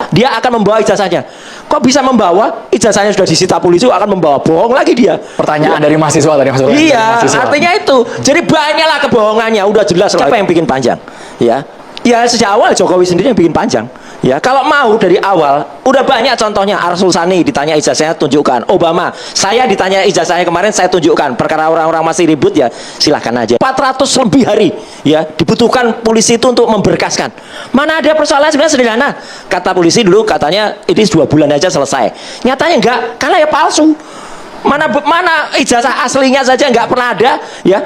dia akan membawa ijazahnya. Kok bisa membawa? Ijazahnya sudah disita polisi, akan membawa, bohong lagi dia. Pertanyaan dari mahasiswa tadi, Mas. Iya, artinya itu. Jadi banyaklah kebohongannya, udah jelas. Siapa yang bikin panjang? Ya sejak awal Jokowi sendiri yang bikin panjang. Ya, kalau mau dari awal, udah banyak contohnya. Arsul Sani ditanya ijazahnya, tunjukkan. Obama, saya ditanya ijazahnya kemarin, saya tunjukkan. Perkara orang-orang masih ribut ya, silahkan aja. 400 lebih hari ya dibutuhkan polisi itu untuk memberkaskan. Mana ada persoalan sebenarnya sederhana. Kata polisi dulu katanya ini 2 bulan aja selesai. Nyatanya enggak, karena ya palsu. Mana ijazah aslinya saja nggak pernah ada ya.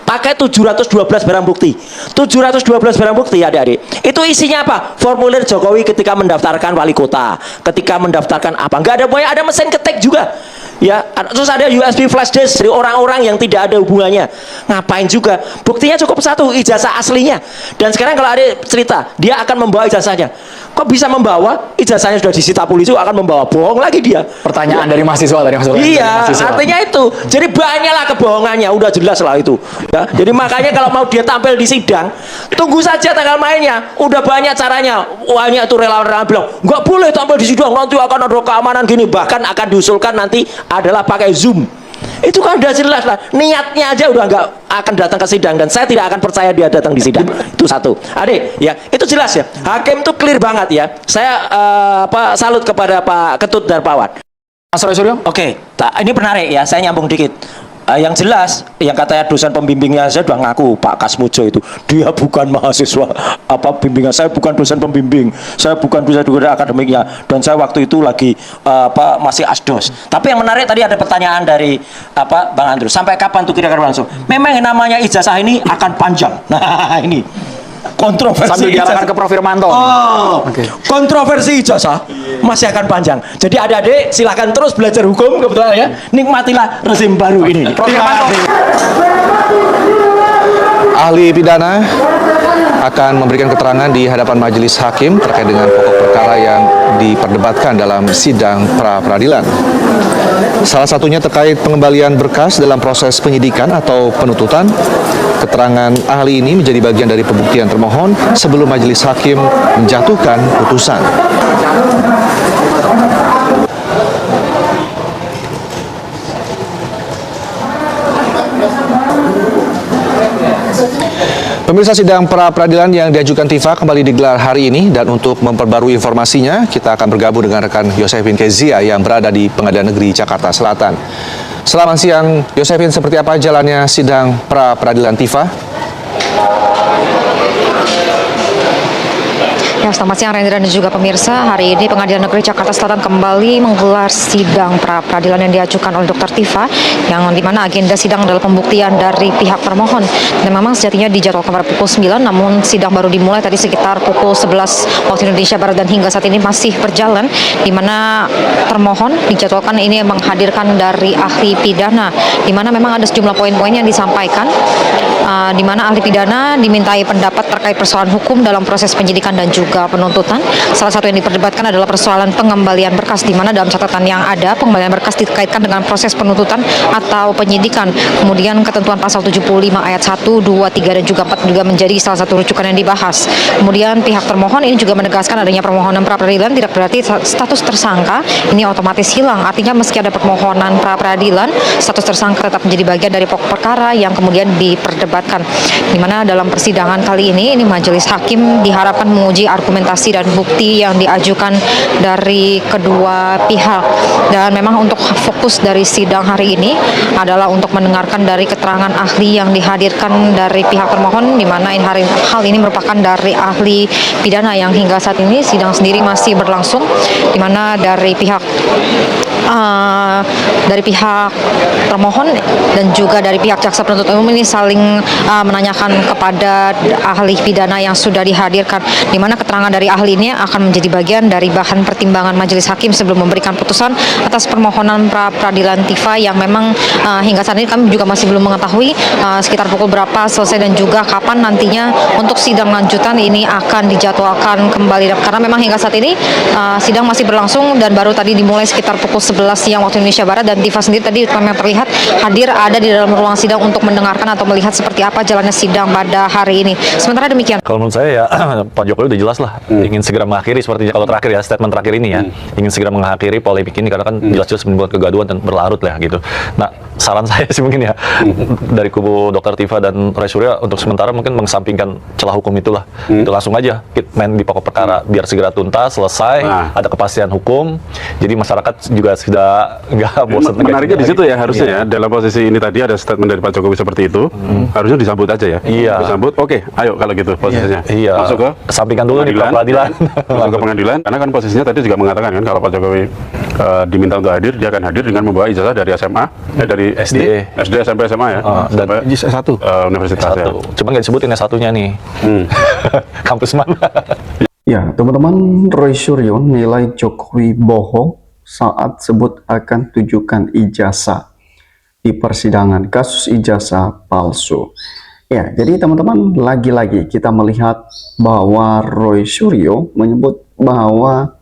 Pakai 712 barang bukti. 712 barang bukti adik-adik. Itu isinya apa? Formulir Jokowi ketika mendaftarkan wali kota, ketika mendaftarkan apa. Enggak ada, pokoknya ada mesin ketik juga. Ya, terus ada USB flash disk dari orang-orang yang tidak ada hubungannya. Ngapain juga? Buktinya cukup satu, ijazah aslinya. Dan sekarang kalau ada cerita, dia akan membawa ijazahnya. Kok bisa membawa? Ijazahnya sudah disita polisi, akan membawa, bohong lagi dia. Pertanyaan dari mahasiswa tadi, Mas. Iya, artinya itu. Jadi banyaklah kebohongannya, udah jelas lah itu. Ya, jadi makanya kalau mau dia tampil di sidang, tunggu saja tanggal mainnya. Udah banyak caranya. Banyak tuh relawan-relawan bilang, nggak boleh tampil di sidang, nanti akan ada keamanan gini. Bahkan akan diusulkan nanti adalah pakai Zoom. Itu kan udah jelas lah, niatnya aja udah nggak akan datang ke sidang, dan saya tidak akan percaya dia datang di sidang. Itu satu. Adik, ya itu jelas ya. Hakim tuh clear banget ya. Saya salut kepada Pak Ketut Darmawan. Mas Roy Suryo? Oke, ini menarik ya. Saya nyambung dikit. Yang jelas, yang katanya dosen pembimbingnya saya sudah ngaku, Pak Kasmujo itu, dia bukan mahasiswa bimbingan. Saya bukan dosen pembimbing, saya bukan dosen akademiknya, dan saya waktu itu lagi masih asdos. Tapi yang menarik tadi ada pertanyaan dari Bang Andrew, sampai kapan tuh kira-kira langsung? Memang yang namanya ijazah ini akan panjang. Nah ini kontroversi sambil diarahkan ke Prof Firmanto. Kontroversi ijazah masih akan panjang. Jadi adik-adik silahkan terus belajar hukum, kebetulan ya. Nikmatilah rezim baru ini. Prof Firmanto. Ahli pidana akan memberikan keterangan di hadapan majelis hakim terkait dengan pokok perkara yang diperdebatkan dalam sidang pra-peradilan. Salah satunya terkait pengembalian berkas dalam proses penyidikan atau penuntutan. Keterangan ahli ini menjadi bagian dari pembuktian termohon sebelum majelis hakim menjatuhkan putusan. Pemirsa, sidang pra-peradilan yang diajukan Tifa kembali digelar hari ini, dan untuk memperbarui informasinya, kita akan bergabung dengan rekan Yosefin Kezia yang berada di Pengadilan Negeri Jakarta Selatan. Selamat siang, Yosefin, seperti apa jalannya sidang pra-peradilan Tifa? Ya, selamat siang Rendra dan juga pemirsa. Hari ini Pengadilan Negeri Jakarta Selatan kembali menggelar sidang pra-peradilan yang diajukan oleh Dr. Tifa, yang dimana agenda sidang adalah pembuktian dari pihak termohon. Dan memang sejatinya dijadwalkan pada pukul 9, namun sidang baru dimulai tadi sekitar pukul 11 waktu Indonesia Barat, dan hingga saat ini masih berjalan, dimana termohon dijadwalkan ini menghadirkan dari ahli pidana, dimana memang ada sejumlah poin-poin yang disampaikan, dimana ahli pidana dimintai pendapat terkait persoalan hukum dalam proses penyidikan dan juga penuntutan. Salah satu yang diperdebatkan adalah persoalan pengembalian berkas, di mana dalam catatan yang ada pengembalian berkas dikaitkan dengan proses penuntutan atau penyidikan. Kemudian ketentuan pasal 75 ayat 1, 2, 3 dan juga 4 juga menjadi salah satu rujukan yang dibahas. Kemudian pihak termohon ini juga menegaskan adanya permohonan pra-peradilan tidak berarti status tersangka ini otomatis hilang. Artinya meski ada permohonan pra-peradilan, status tersangka tetap menjadi bagian dari pokok perkara yang kemudian diperdebatkan. Di mana dalam persidangan kali ini majelis hakim diharapkan menguji argumentasi dan bukti yang diajukan dari kedua pihak. Dan memang untuk fokus dari sidang hari ini adalah untuk mendengarkan dari keterangan ahli yang dihadirkan dari pihak termohon, di mana hal ini merupakan dari ahli pidana yang hingga saat ini sidang sendiri masih berlangsung, di mana dari pihak termohon dan juga dari pihak jaksa penuntut umum ini saling menanyakan kepada ahli pidana yang sudah dihadirkan, di mana keterangan dari ahli ini akan menjadi bagian dari bahan pertimbangan majelis hakim sebelum memberikan putusan atas permohonan pra-peradilan Tifa, yang memang hingga saat ini kami juga masih belum mengetahui sekitar pukul berapa selesai dan juga kapan nantinya untuk sidang lanjutan ini akan dijadwalkan kembali, karena memang hingga saat ini sidang masih berlangsung dan baru tadi dimulai sekitar pukul 11 11 siang waktu Indonesia Barat, dan Tifa sendiri tadi memang terlihat hadir ada di dalam ruang sidang untuk mendengarkan atau melihat seperti apa jalannya sidang pada hari ini. Sementara demikian. Kalau menurut saya ya Pak Jokowi udah jelas lah ingin segera mengakhiri, sepertinya kalau terakhir ya, statement terakhir ini ya, ingin segera mengakhiri polemik ini karena kan jelas-jelas menimbulkan kegaduhan dan berlarut lah gitu. Nah, saran saya sih mungkin ya dari kubu Dr. Tifa dan Roy Suryo untuk sementara mungkin mengesampingkan celah hukum itulah. Itu langsung aja main di pokok perkara biar segera tuntas, selesai, ada kepastian hukum. Jadi masyarakat juga sudah nggak bosan. Menariknya di situ ya harusnya ya, dalam posisi ini tadi ada statement dari Pak Jokowi seperti itu, harusnya disambut aja ya. Iya. Disambut, oke, ayo kalau gitu posisinya. Iya. Masuk ke sampingkan dulu nih pra peradilan. Masuk ke pengadilan, karena kan posisinya tadi juga mengatakan kan kalau Pak Jokowi diminta untuk hadir, dia akan hadir dengan membawa ijazah dari SMA, dari SD, SMP, SMA ya, dan sampai universitas ya. Cuma nggak disebutin yang satunya nih. Kampus mana? Ya, teman-teman, Roy Suryo nilai Jokowi bohong saat sebut akan tujukan ijazah di persidangan kasus ijazah palsu. Ya, jadi teman-teman, lagi-lagi kita melihat bahwa Roy Suryo menyebut bahwa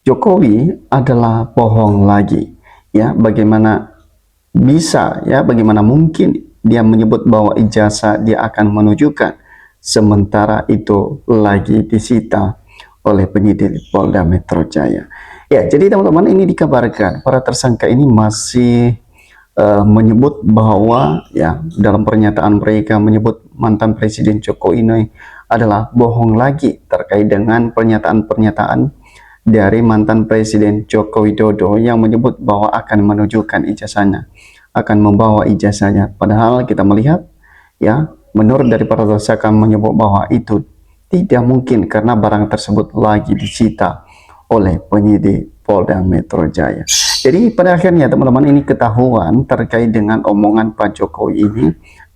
Jokowi adalah bohong lagi. Ya, bagaimana bisa ya, bagaimana mungkin dia menyebut bahwa ijazah dia akan menunjukkan, sementara itu lagi disita oleh penyidik Polda Metro Jaya. Ya, jadi teman-teman, ini dikabarkan para tersangka ini masih menyebut bahwa ya, dalam pernyataan mereka menyebut mantan Presiden Jokowi ini adalah bohong lagi terkait dengan pernyataan-pernyataan dari mantan Presiden Joko Widodo yang menyebut bahwa akan menunjukkan ijazahnya, akan membawa ijazahnya. Padahal kita melihat ya, menurut dari para tersangka menyebut bahwa itu tidak mungkin karena barang tersebut lagi disita oleh penyidik Polda Metro Jaya. Jadi pada akhirnya teman-teman, ini ketahuan terkait dengan omongan Pak Jokowi ini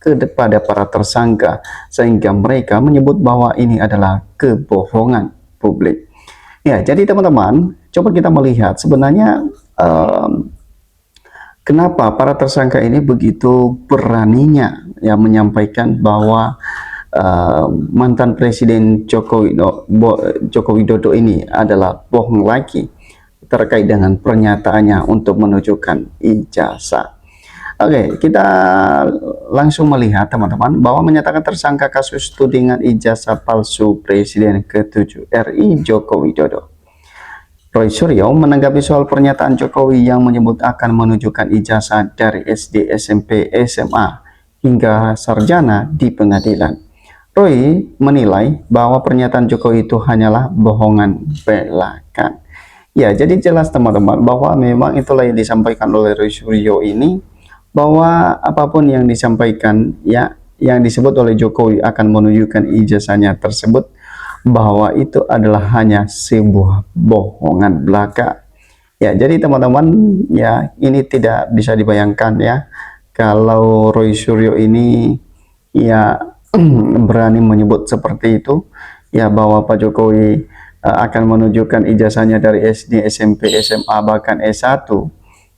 kepada para tersangka, sehingga mereka menyebut bahwa ini adalah kebohongan publik. Ya, jadi teman-teman, coba kita melihat sebenarnya kenapa para tersangka ini begitu beraninya ya menyampaikan bahwa mantan Presiden Joko Widodo ini adalah bohong lagi terkait dengan pernyataannya untuk menunjukkan ijazah. Oke, kita langsung melihat teman-teman bahwa menyatakan tersangka kasus tudingan ijazah palsu Presiden ke-7 RI Joko Widodo. Roy Suryo menanggapi soal pernyataan Jokowi yang menyebut akan menunjukkan ijazah dari SD, SMP, SMA hingga sarjana di pengadilan. Roy menilai bahwa pernyataan Jokowi itu hanyalah bohongan belaka. Ya, jadi jelas teman-teman bahwa memang itulah yang disampaikan oleh Roy Suryo ini, bahwa apapun yang disampaikan ya, yang disebut oleh Jokowi akan menunjukkan ijazahnya tersebut, bahwa itu adalah hanya sebuah bohongan belaka. Ya, jadi teman-teman ya, ini tidak bisa dibayangkan ya, kalau Roy Suryo ini ya berani menyebut seperti itu ya, bahwa Pak Jokowi akan menunjukkan ijazahnya dari SD, SMP, SMA, bahkan S1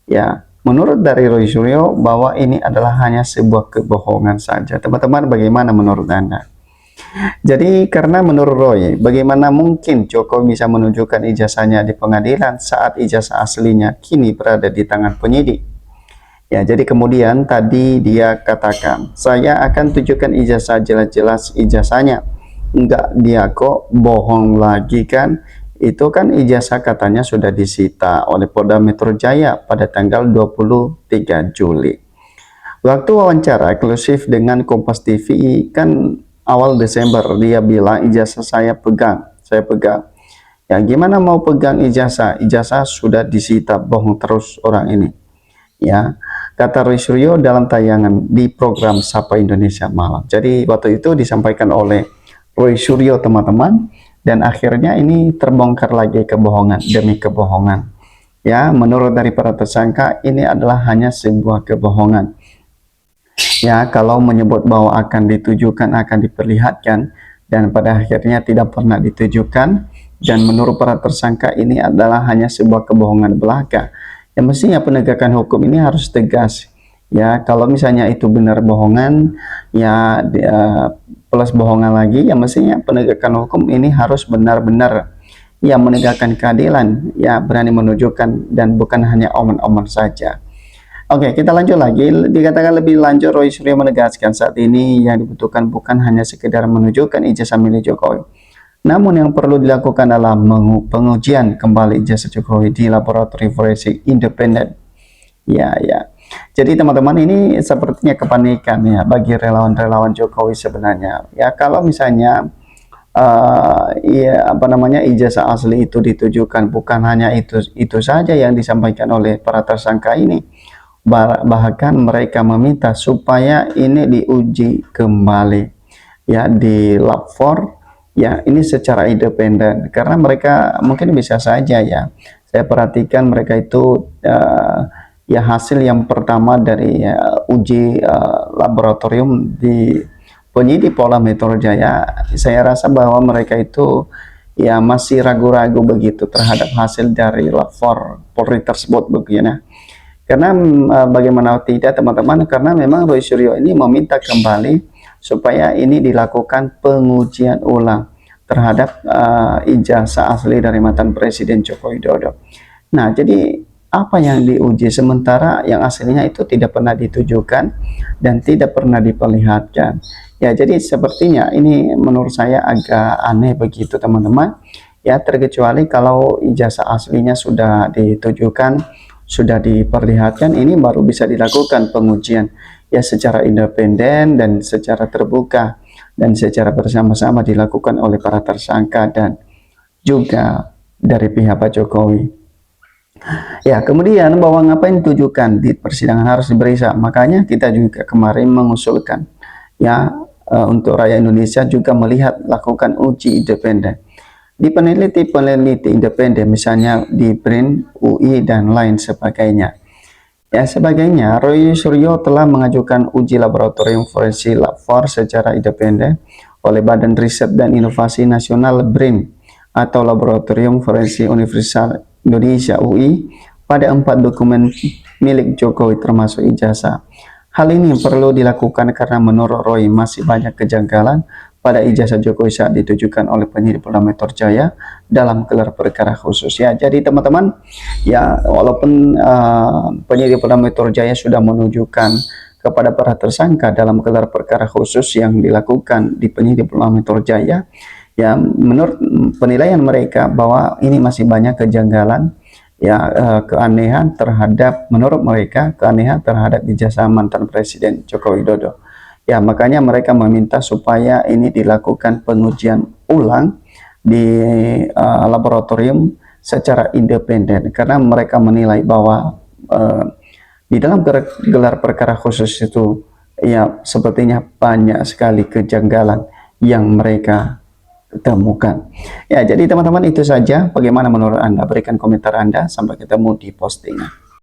ya. Menurut dari Roy Suryo bahwa ini adalah hanya sebuah kebohongan saja. Teman-teman, bagaimana menurut Anda? Jadi karena menurut Roy, bagaimana mungkin Jokowi bisa menunjukkan ijazahnya di pengadilan saat ijazah aslinya kini berada di tangan penyidik? Ya, jadi kemudian tadi dia katakan, saya akan tunjukkan ijazah, jelas-jelas ijazahnya. Enggak, dia kok bohong lagi kan? Itu kan ijazah katanya sudah disita oleh Polda Metro Jaya pada tanggal 23 Juli. Waktu wawancara eksklusif dengan Kompas TV kan awal Desember, dia bilang ijazah saya pegang. Ya, gimana mau pegang ijazah? Ijazah sudah disita, bohong terus orang ini. Ya, kata Roy Suryo dalam tayangan di program Sapa Indonesia Malam. Jadi waktu itu disampaikan oleh Roy Suryo teman-teman, dan akhirnya ini terbongkar lagi kebohongan demi kebohongan. Ya, menurut dari para tersangka ini adalah hanya sebuah kebohongan. Ya, kalau menyebut bahwa akan ditujukan, akan diperlihatkan, dan pada akhirnya tidak pernah ditujukan, dan menurut para tersangka ini adalah hanya sebuah kebohongan belaka. Ya, mestinya penegakan hukum ini harus tegas. Ya, kalau misalnya itu benar bohongan, ya plus bohongan lagi, ya mestinya penegakan hukum ini harus benar-benar yang menegakkan keadilan, ya berani menunjukkan dan bukan hanya omongan-omongan saja. Oke, kita lanjut lagi. Dikatakan lebih lanjut, Roy Suryo menegaskan saat ini yang dibutuhkan bukan hanya sekedar menunjukkan ijazah milik Jokowi, namun yang perlu dilakukan adalah pengujian kembali ijazah Jokowi di laboratorium forensik independen. Ya. Jadi teman-teman, ini sepertinya kepanikan ya bagi relawan-relawan Jokowi sebenarnya. Ya kalau misalnya ijazah asli itu ditujukan, bukan hanya itu saja yang disampaikan oleh para tersangka ini, bahkan mereka meminta supaya ini diuji kembali ya di lab 4 ya, ini secara independen, karena mereka mungkin bisa saja ya, saya perhatikan mereka itu ya hasil yang pertama dari uji laboratorium di penyidik Polda Metro Jaya, saya rasa bahwa mereka itu ya masih ragu-ragu begitu terhadap hasil dari lab 4 Polri tersebut begini. Karena bagaimana tidak teman-teman, karena memang Roy Suryo ini meminta kembali supaya ini dilakukan pengujian ulang terhadap ijazah asli dari mantan Presiden Joko Widodo. Nah, jadi apa yang diuji, sementara yang aslinya itu tidak pernah ditujukan dan tidak pernah diperlihatkan. Ya, jadi sepertinya ini menurut saya agak aneh begitu teman-teman. Ya, terkecuali kalau ijazah aslinya sudah ditujukan, sudah diperlihatkan, ini baru bisa dilakukan pengujian ya secara independen dan secara terbuka dan secara bersama-sama dilakukan oleh para tersangka dan juga dari pihak Pak Jokowi. Ya, kemudian bahwa ngapain ditujukan di persidangan harus diperiksa. Makanya kita juga kemarin mengusulkan ya untuk rakyat Indonesia juga melihat, lakukan uji independen di peneliti independen, misalnya di BRIN, UI dan lain sebagainya. Ya, sebagainya, Roy Suryo telah mengajukan uji laboratorium forensik lab 4 secara independen oleh Badan Riset dan Inovasi Nasional BRIN atau Laboratorium Forensik Universitas Indonesia UI pada 4 dokumen milik Jokowi termasuk ijazah. Hal ini perlu dilakukan karena menurut Roy masih banyak kejanggalan pada ijazah Jokowi saat ditujukan oleh penyidik Polda Metro Jaya dalam gelar perkara khusus. Ya, jadi teman-teman, ya walaupun penyidik Polda Metro Jaya sudah menunjukkan kepada para tersangka dalam gelar perkara khusus yang dilakukan di penyidik Polda Metro Jaya, ya menurut penilaian mereka bahwa ini masih banyak kejanggalan ya, keanehan terhadap, menurut mereka keanehan terhadap ijazah mantan Presiden Joko Widodo. Ya, makanya mereka meminta supaya ini dilakukan pengujian ulang di laboratorium secara independen, karena mereka menilai bahwa di dalam gelar perkara khusus itu ya sepertinya banyak sekali kejanggalan yang mereka temukan. Ya, jadi teman-teman itu saja. Bagaimana menurut Anda? Berikan komentar Anda. Sampai ketemu di postingan.